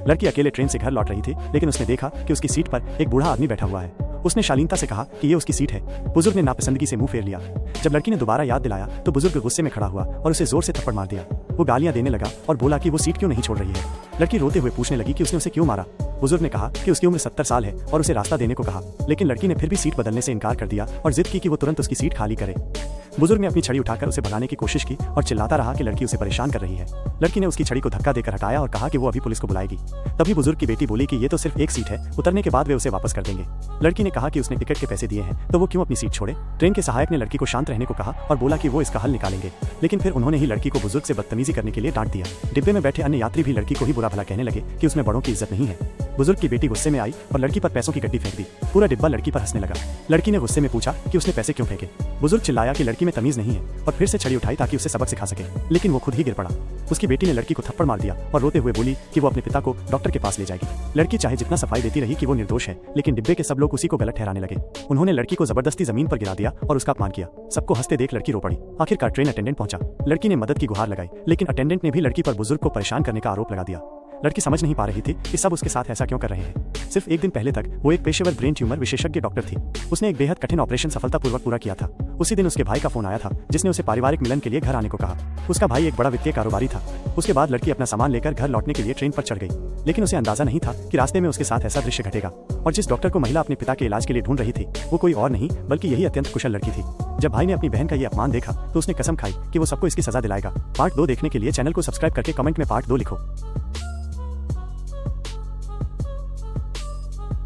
लड़की अकेले ट्रेन से घर लौट रही थी, लेकिन उसने देखा कि उसकी सीट पर एक बूढ़ा आदमी बैठा हुआ है। उसने शालीनता से कहा कि ये उसकी सीट है। बुजुर्ग ने नापसंदगी से मुंह फेर लिया। जब लड़की ने दोबारा याद दिलाया तो बुजुर्ग गुस्से में खड़ा हुआ और उसे जोर से थप्पड़ मार दिया। वो गालियां देने लगा और बोला कि वो सीट क्यों नहीं छोड़ रही है। लड़की रोते हुए पूछने लगी कि उसने उसे क्यों मारा। बुजुर्ग ने कहा कि उसकी उम्र 70 साल है और उसे रास्ता देने को कहा, लेकिन लड़की ने फिर भी सीट बदलने से इनकार कर दिया और जिद की कि वो तुरंत उसकी सीट खाली करे। बुजुर्ग ने अपनी छड़ी उठाकर उसे भगाने की कोशिश की और चिल्लाता रहा कि लड़की उसे परेशान कर रही है। लड़की ने उसकी छड़ी को धक्का देकर हटाया और कहा कि वो अभी पुलिस को बुलाएगी। तभी बुजुर्ग की बेटी बोली कि ये तो सिर्फ एक सीट है, उतरने के बाद वे उसे वापस कर देंगे। लड़की ने कहा कि उसने टिकट के पैसे दिए हैं तो वो क्यों अपनी सीट छोड़े। ट्रेन के सहायक ने लड़की को शांत रहने को कहा और बोला कि वो इसका हल निकालेंगे, लेकिन फिर उन्होंने ही लड़की को बुजुर्ग से बदतमीजी करने के लिए डांट दिया। डिब्बे में बैठे अन्य यात्री भी लड़की को ही बुरा भला कहने लगे कि उसमें बड़ों की इज्जत नहीं है। बुजुर्ग की बेटी गुस्से में आई और लड़की पर पैसों की गड्डी फेंक दी। पूरा डिब्बा लड़की पर हंसने लगा। लड़की ने गुस्से में पूछा कि उसने पैसे क्यों फेंके। बुजुर्ग चिल्लाया कि लड़की में तमीज नहीं है और फिर से छड़ी उठाई ताकि उसे सबक सिखा सके, लेकिन वो खुद ही गिर पड़ा। उसकी बेटी ने लड़की को थप्पड़ मार दिया और रोते हुए बोली कि वो अपने पिता को डॉक्टर के पास ले जाएगी। लड़की चाहे जितना सफाई देती रही कि वो निर्दोष है, लेकिन डिब्बे के सब लोग उसी को गलत ठहराने लगे। उन्होंने लड़की को जबरदस्ती जमीन पर गिरा दिया और उसका अपमान किया। सबको हंसते देख लड़की रो पड़ी। आखिरकार ट्रेन अटेंडेंट पहुंचा। लड़की ने मदद की गुहार लगाई, लेकिन अटेंडेंट ने भी लड़की पर बुजुर्ग को परेशान करने का आरोप लगा दिया। लड़की समझ नहीं पा रही थी कि सब उसके साथ ऐसा क्यों कर रहे हैं। सिर्फ एक दिन पहले तक वो एक पेशेवर ब्रेन ट्यूमर विशेषज्ञ डॉक्टर थी। उसने एक बेहद कठिन ऑपरेशन सफलतापूर्वक पूरा किया था। उसी दिन उसके भाई का फोन आया था, जिसने उसे पारिवारिक मिलन के लिए घर आने को कहा। उसका भाई एक बड़ा वित्तीय कारोबारी था। उसके बाद लड़की अपना सामान लेकर घर लौटने के लिए ट्रेन पर चढ़ गई, लेकिन उसे अंदाजा नहीं था कि रास्ते में उसके साथ ऐसा दृश्य घटेगा। और जिस डॉक्टर को महिला अपने पिता के इलाज के लिए ढूंढ रही थी, वो कोई और नहीं बल्कि यही अत्यंत कुशल लड़की थी। जब भाई ने अपनी बहन का ये अपमान देखा तो उसने कसम खाई कि वो सबको इसकी सजा दिलाएगा। पार्ट 2 देखने के लिए चैनल को सब्सक्राइब करके कमेंट में पार्ट 2 लिखो।